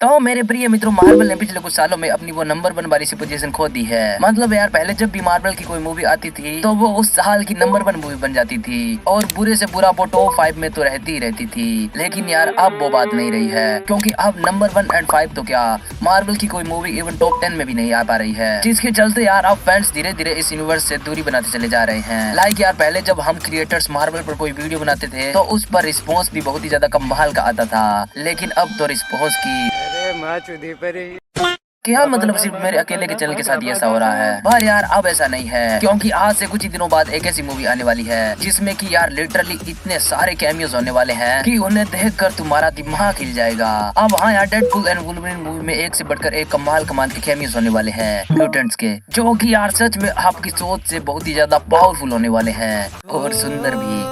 तो मेरे प्रिय मित्रों, मार्वल ने पिछले कुछ सालों में अपनी वो नंबर 1 वाली सी पोजीशन खो दी है। मतलब यार, पहले जब भी मार्वल की कोई मूवी आती थी तो वो उस साल की नंबर 1 मूवी बन जाती थी और बुरे से बुरा वो टॉप 5 में तो रहती ही रहती थी। लेकिन यार अब वो बात नहीं रही है, क्योंकि अब नंबर 1 और 5 तो क्या, मार्वल की कोई मूवी इवन टॉप 10 में भी नहीं आ पा रही है। जिसके चलते यार अब फैंस धीरे धीरे इस यूनिवर्स से दूरी बनाते चले जा रहे हैं। लाइक यार, पहले जब हम क्रिएटर्स मार्वल पर कोई वीडियो बनाते थे तो उस पर रिस्पॉन्स भी बहुत ही ज्यादा कमाल का आता था, लेकिन अब तो रिस्पॉन्स की क्या मतलब सिर्फ मेरे अकेले के चैनल के साथ ही ऐसा हो रहा है। पर यार अब ऐसा नहीं है, क्योंकि आज से कुछ ही दिनों बाद एक ऐसी मूवी आने वाली है जिसमें कि यार लिटरली इतने सारे कैमियोज होने वाले हैं कि उन्हें देखकर तुम्हारा दिमाग हिल जाएगा। अब हाँ यार, डेडपूल एंड वुल्वरीन मूवी में एक से बढ़कर एक कमाल कमाल के कैमियोज होने वाले हैं म्यूटेंट्स के, जो कि यार सच में आपकी सोच से बहुत ही ज्यादा पावरफुल होने वाले हैं और सुंदर भी।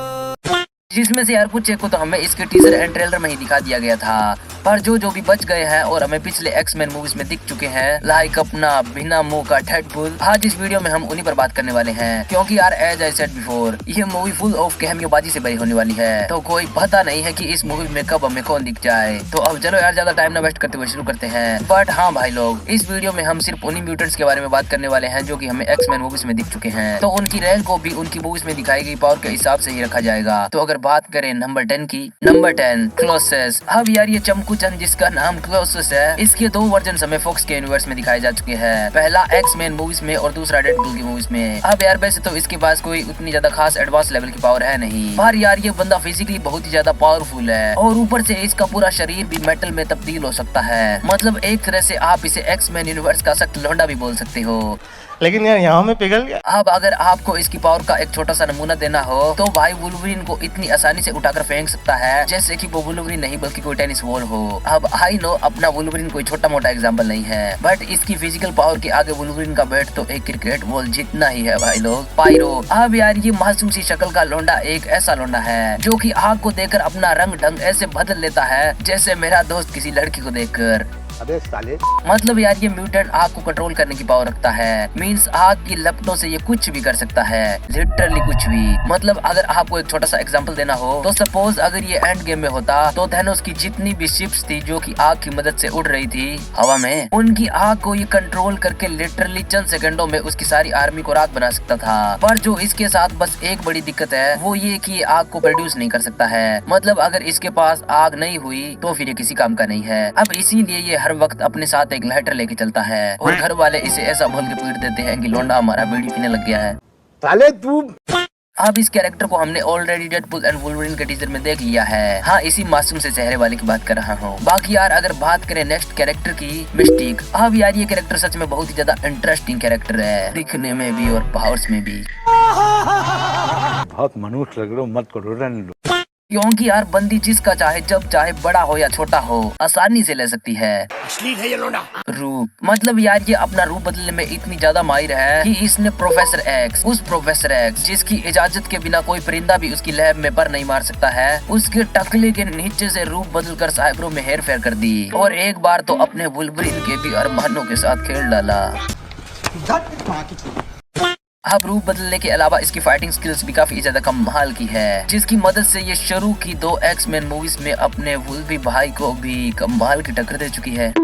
जिसमें से यार कुछ एक को तो हमें इसके टीजर एंड ट्रेलर में ही दिखा दिया गया था, पर जो भी बच गए हैं और हमें पिछले एक्समैन मूवीज में दिख चुके हैं, लाइक अपना बिना मुंह का डेडपूल, आज इस वीडियो में हम उन्हीं पर बात करने वाले हैं। क्योंकि यार एज आई सेड बिफोर, ये मूवी फुल ऑफ कैमियोबाजी से भरी होने वाली है, तो कोई पता नहीं है कि इस मूवी में कब हमें कौन दिख जाए। तो अब चलो यार, ज्यादा टाइम ना वेस्ट करते हुए शुरू करते हैं। बट हाँ भाई लोग, इस वीडियो में हम सिर्फ उन्हीं म्यूटेंट्स के बारे में बात करने वाले हैं जो कि हमें एक्समैन मूवीज में दिख चुके हैं, तो उनकी रैंक को भी उनकी मूवीज में दिखाई गई पावर के हिसाब से ही रखा जाएगा। तो अगर बात करें नंबर 10 की, नंबर 10 क्लोसेस। अब यार ये चमकू चंद जिसका नाम क्लोसेस है, इसके दो वर्जन हमें फॉक्स के यूनिवर्स में दिखाए जा चुके हैं, पहला एक्समैन मूवीज में और दूसरा डेडपूल की मूवीज में। अब यार वैसे तो इसके पास कोई उतनी ज्यादा खास एडवांस लेवल की पावर है नहीं, पर यार ये बंदा फिजिकली बहुत ही ज्यादा पावरफुल है और ऊपर से इसका पूरा शरीर भी मेटल में तब्दील हो सकता है। मतलब एक तरह से आप इसे एक्समैन यूनिवर्स का सख्त लौंडा भी बोल सकते हो। लेकिन यार यहाँ में पिघल गया। अब अगर आपको इसकी पावर का एक छोटा सा नमूना देना हो तो भाई वुल्वरीन को इतनी आसानी से उठाकर फेंक सकता है जैसे कि वो वुल्वरीन नहीं बल्कि कोई टेनिस बॉल हो। अब आई नो अपना वुल्वरीन कोई छोटा मोटा एग्जांपल नहीं है, बट इसकी फिजिकल पावर के आगे वुल्वरीन का बैट तो एक क्रिकेट बॉल जितना ही है भाई लोग। पायरो। अब यार ये मासूम सी शक्ल का लौंडा एक ऐसा लौंडा है जो कि आग को देखकर अपना रंग ढंग ऐसे बदल लेता है जैसे मेरा दोस्त किसी लड़की को देखकर। अबे साले। मतलब यार ये म्यूटेंट आग को कंट्रोल करने की पावर रखता है, मींस आग की लपटों से ये कुछ भी कर सकता है, लिटरली कुछ भी। मतलब अगर आपको एक छोटा सा एग्जांपल देना हो तो सपोज अगर ये एंड गेम में होता तो थैनोस की जितनी भी शिप्स थी जो कि आग की मदद से उड़ रही थी हवा में, उनकी आग को ये कंट्रोल करके लिटरली चंद सेकंडों में उसकी सारी आर्मी को राख बना सकता था। पर जो इसके साथ बस एक बड़ी दिक्कत है वो ये कि आग को प्रोड्यूस नहीं कर सकता है। मतलब अगर इसके पास आग नहीं हुई तो फिर ये किसी काम का नहीं है। अब इसीलिए ये हर वक्त अपने साथ एक लाइटर लेके चलता है और घर वाले इसे ऐसा बोल के पीट देते हैं कि लौंडा हमारा बीड़ी पीने लग गया है। साले तू। अब इस कैरेक्टर को हमने ऑलरेडी डेडपूल एंड वुल्वरीन के टीजर में देख लिया है। हाँ, इसी मासूम से चेहरे वाले की बात कर रहा हूँ। बाकी यार अगर बात करें नेक्स्ट कैरेक्टर की, मिस्टिक। अब यार ये कैरेक्टर सच में बहुत ही ज्यादा इंटरेस्टिंग कैरेक्टर है, दिखने में भी और पावर्स में भी। बहुत मनुष्य लग रहे हो, मत करो, रन लो। क्योंकि यार बंदी जिसका चाहे जब चाहे बड़ा हो या छोटा हो आसानी से ले सकती है। है ये लोंडा। रूप। मतलब यार ये अपना रूप बदलने में इतनी ज्यादा माहिर है कि इसने प्रोफेसर एक्स, उस प्रोफेसर एक्स जिसकी इजाजत के बिना कोई परिंदा भी उसकी लैब में पर नहीं मार सकता है, उसके टकले के नीचे से रूप बदलकर साइबरों में हेर फेर कर दी और एक बार तो अपने वुल्वरीन के भी अरमानों के साथ खेल डाला। अब रूप बदलने के अलावा इसकी फाइटिंग स्किल्स भी काफी ज्यादा कमाल की है, जिसकी मदद से ये शुरू की 2 एक्समैन मूवीज में अपने वुल्वी भाई को भी कमाल की टक्कर दे चुकी है।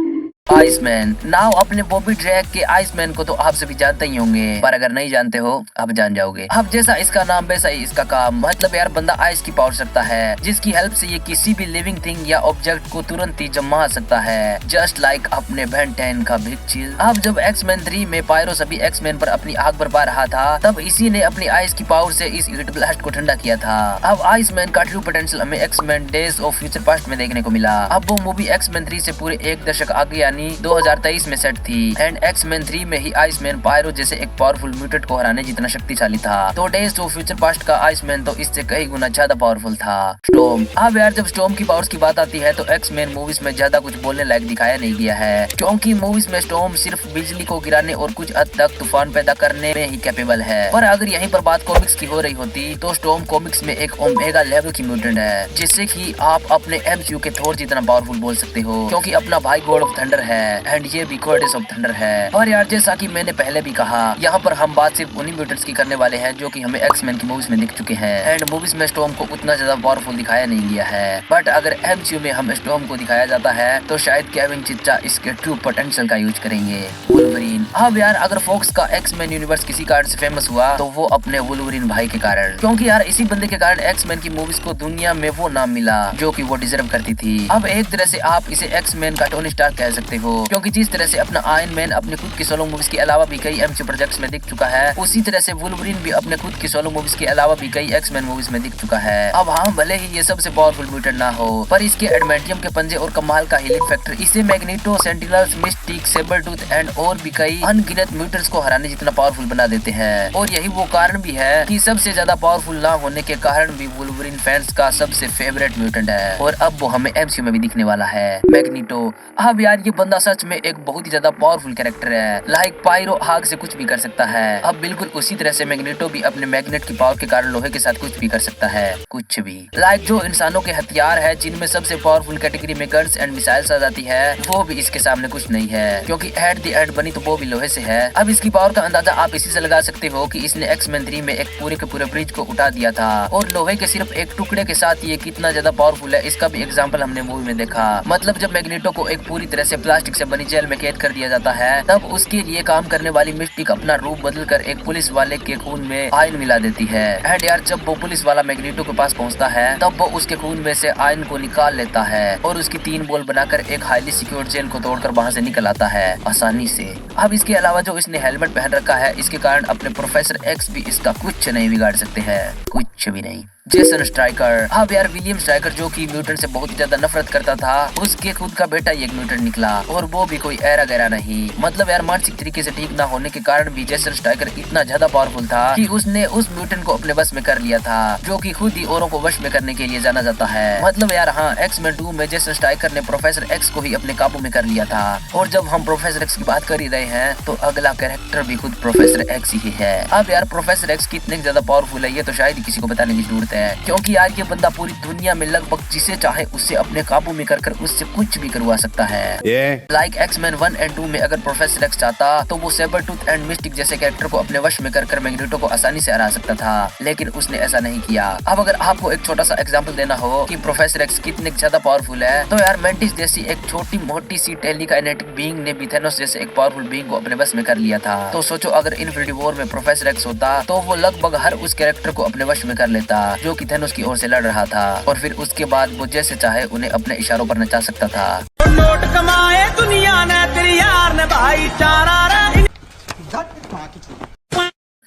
आइसमैन। नाउ अपने बॉबी ड्रैग के आइसमैन को तो आप सभी जानते ही होंगे, पर अगर नहीं जानते हो अब जान जाओगे। अब जैसा इसका नाम वैसा ही इसका काम। मतलब यार बंदा आइस की पावर सकता है, जिसकी हेल्प से ये किसी भी लिविंग थिंग या ऑब्जेक्ट को तुरंत ही जमा सकता है, जस्ट लाइक अपने बेन 10 का बिग चिल। अब जब एक्समैन 3 में पायरो सभी एक्समैन पर अपनी आग बरपा रहा था, तब इसी ने अपनी आइस की पावर से इस हीट ब्लास्ट को ठंडा किया था। अब आइसमैन का ट्रू पोटेंशियल हमें X Men days of future past में देखने को मिला। अब वो मूवी एक्समैन 3 से पूरे एक दशक आगे यानी 2023 में सेट थी एंड एक्समैन 3 में ही आइसमैन पायरो जैसे एक पावरफुल म्यूटेंट को हराने जितना शक्तिशाली था, तो डेज ऑफ फ्यूचर पास्ट का आइसमैन तो इससे कई गुना ज्यादा पावरफुल था। स्टॉर्म। अब यार जब स्टॉर्म की पावर्स की बात आती है तो एक्समैन मूवीज में ज्यादा कुछ बोलने लायक दिखाया नहीं गया है, क्योंकि मूवीज में स्टॉर्म सिर्फ बिजली को गिराने और कुछ हद तक तूफान पैदा करने में ही कैपेबल है। पर अगर यहीं पर बात कॉमिक्स की हो रही होती तो स्टॉर्म कॉमिक्स में एक ओमेगा लेवल की म्यूटेंट है, जिससे कि आप अपने एमसीयू के थोर जितना पावरफुल बोल सकते हो, क्योंकि अपना भाई गॉड ऑफ थंडर है एंड ये भी गॉडेस ऑफ थंडर है। और यार जैसा कि मैंने पहले भी कहा, यहाँ पर हम बात सिर्फ उन्हीं म्यूटेंट्स की करने वाले हैं जो कि हमें एक्समैन की मूवीज में दिख चुके हैं एंड मूवीज में स्टॉर्म को उतना ज्यादा पावरफुल दिखाया नहीं गया है। बट अगर एमसीयू में हम स्टॉर्म को दिखाया जाता है तो शायद केविन चिच्चा इसके ट्रू पोटेंशियल का यूज करेंगे। वुल्वरीन। अब यार अगर फॉक्स का एक्समैन यूनिवर्स किसी कारण से फेमस हुआ तो वो अपने वुल्वरीन भाई के कारण, क्योंकि यार इसी बंदे के कारण एक्समैन की मूवीज को दुनिया में वो नाम मिला जो कि वो डिजर्व करती थी। अब एक तरह से आप इसे एक्समैन का टोनी स्टार्क कह सकते हो, क्योंकि जिस तरह से अपना आयरन मैन अपने खुद की सोलो मूवीज के अलावा भी कई एमसीयू प्रोजेक्ट्स में दिख चुका है, उसी तरह से वुल्वरीन भी अपने खुद की सोलो मूवीज के अलावा भी कई एक्समैन मूवीज में दिख चुका है। अब हाँ, भले ही ये सबसे पावरफुल म्यूटेंट ना हो, पर इसके एडमेंटियम के पंजे और कमाल का हीलिंग फैक्टर इसे magneto, sentinels, mistake, sabretooth and और भी कई अनगिनत म्यूटेंट्स को हराने जितना पावरफुल बना देते हैं। और यही वो कारण भी है कि सबसे ज्यादा पावरफुल ना होने के कारण भी वुल्वरीन फैंस का सबसे फेवरेट म्यूटेंट है और अब वो हमें एमसीयू में भी दिखने वाला है, मैग्नेटो। अब यार ये बंदा सच में एक बहुत ही ज्यादा पावरफुल कैरेक्टर है। लाइक पायरो आग से कुछ भी कर सकता है। अब बिल्कुल उसी तरह से मैग्नेटो भी अपने मैग्नेट की पावर के कारण लोहे के साथ कुछ भी कर सकता है, कुछ भी। लाइक जो इंसानों के हथियार है जिनमें सबसे पावरफुल कैटेगरी में गन्स एंड मिसाइल्स आ जाती है, वो भी इसके सामने कुछ नहीं है, क्योंकि एट द एंड बनी तो वो भी लोहे से है। अब इसकी पावर का अंदाजा आप इसी से लगा सकते हो कि इसने एक्समैन 3 में एक पूरे के पूरे ब्रिज को उठा दिया था और लोहे के सिर्फ एक टुकड़े के साथ ये कितना ज्यादा पावरफुल है इसका भी एग्जांपल हमने मूवी में देखा। मतलब जब मैग्नेटो को एक पूरी तरह से प्लास्टिक से बनी जेल में कैद कर दिया जाता है, तब उसके लिए काम करने वाली मिस्टिक अपना रूप बदलकर एक पुलिस वाले के खून में आयरन मिला देती है। एंड यार जब वो पुलिस वाला मैग्नेटो के पास पहुंचता है तब वो उसके खून में से आयरन को निकाल लेता है और उसकी 3 बॉल बनाकर एक हाईली सिक्योर्ड जेल को तोड़कर वहां से निकल आता है आसानी से। अब इसके अलावा जो इसने हेलमेट पहन रखा है, इसके कारण अपने प्रोफेसर एक्स भी इसका कुछ नहीं बिगाड़ सकते हैं, कुछ भी नहीं। Jason striker. अब यार विलियम स्ट्राइकर जो कि म्यूटेंट से बहुत ज्यादा नफरत करता था, उसके खुद का बेटा ही एक म्यूटेंट निकला और वो भी कोई ऐरा गैरा नहीं। मतलब यार मानसिक तरीके से ठीक ना होने के कारण भी जेसन स्ट्राइकर इतना ज्यादा पावरफुल था कि उसने उस म्यूटेंट को अपने वश में कर लिया था, जो कि खुद ही औरों को वश में करने के लिए जाना जाता है। मतलब यार हाँ, एक्समैन 2 में जेसन स्ट्राइकर ने प्रोफेसर एक्स को ही अपने काबू में कर लिया था। और जब हम प्रोफेसर एक्स की बात कर ही रहे हैं तो अगला कैरेक्टर भी खुद प्रोफेसर एक्स ही है। अब यार प्रोफेसर एक्स कितने ज्यादा पावरफुल है ये तो शायद किसी को बताने की जरूरत है, क्योंकि यार ये बंदा पूरी दुनिया में लगभग जिसे चाहे उससे अपने काबू में कर उससे कुछ भी करवा सकता है। लाइक एक्समैन 1 एंड 2 में अगर प्रोफेसर एक्स चाहता तो वो सेबरटूथ एंड मिस्टिक जैसे कैरेक्टर को अपने वश में कर मैग्नेटो को आसानी से हरा सकता था, लेकिन उसने ऐसा नहीं किया। अब अगर आपको एक छोटा सा एग्जांपल देना हो कि प्रोफेसर एक्स कितने ज्यादा पावरफुल है, तो यार मेंटिस जैसी एक छोटी मोटी सी टेलीकाइनेटिक बीइंग ने भी थेनोस जैसे एक पावरफुल बीइंग को अपने वश में कर लिया था। तो सोचो अगर इन्फिनिटी वॉर में प्रोफेसर एक्स होता तो वो लगभग हर उस कैरेक्टर को अपने वश में कर लेता जो कि थेनोस की ओर से लड़ रहा था, और फिर उसके बाद वो जैसे चाहे उन्हें अपने इशारों पर नचा सकता था। नोट कमाए दुनिया ने तेरी यार ने भाईचारा रे।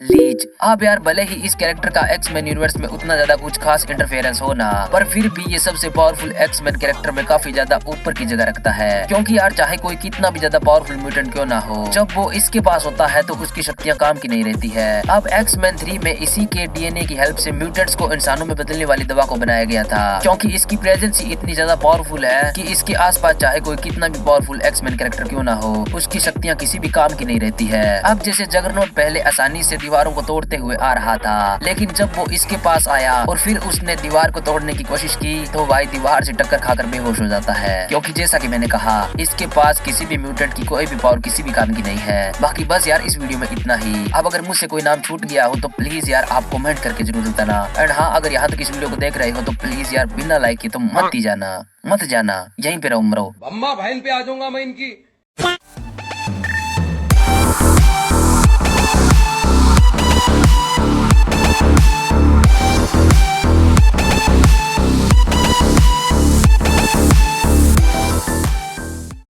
लीच। अब यार भले ही इस कैरेक्टर का एक्समैन यूनिवर्स में उतना ज्यादा कुछ खास इंटरफेरेंस हो ना, पर फिर भी ये सबसे पावरफुल एक्समैन कैरेक्टर में काफी ज्यादा ऊपर की जगह रखता है, क्योंकि यार चाहे कोई कितना भी ज्यादा पावरफुल म्यूटेंट क्यों ना हो, जब वो इसके पास होता है तो उसकी शक्तियां काम की नहीं रहती है। अब एक्समैन 3 में इसी के डीएनए की हेल्प से म्यूटेंट्स को इंसानों में बदलने वाली दवा को बनाया गया था, क्योंकि इसकी प्रेजेंस ही इतनी ज्यादा पावरफुल है कि इसके आसपास चाहे कोई कितना भी पावरफुल एक्समैन कैरेक्टर क्यों ना हो, उसकी शक्तियां किसी भी काम की नहीं रहती है। अब जैसे जगरनॉट पहले आसानी से दीवारों को तोड़ते हुए आ रहा था, लेकिन जब वो इसके पास आया और फिर उसने दीवार को तोड़ने की कोशिश की तो भाई दीवार से टक्कर खाकर बेहोश हो जाता है, क्योंकि जैसा कि मैंने कहा इसके पास किसी भी म्यूटेंट की कोई भी पावर किसी भी काम की नहीं है। बाकी बस यार इस वीडियो में इतना ही। अब अगर मुझसे कोई नाम छूट गया हो तो प्लीज यार आप कमेंट करके जरूर बताना। एंड हाँ, अगर यहाँ तक इस वीडियो को देख रहे हो तो प्लीज यार बिना लाइक के तो मत ही जाना, मत जाना, यहीं पे रहो मरो। अम्मा बहन पे आ जाऊंगा मैं इनकी।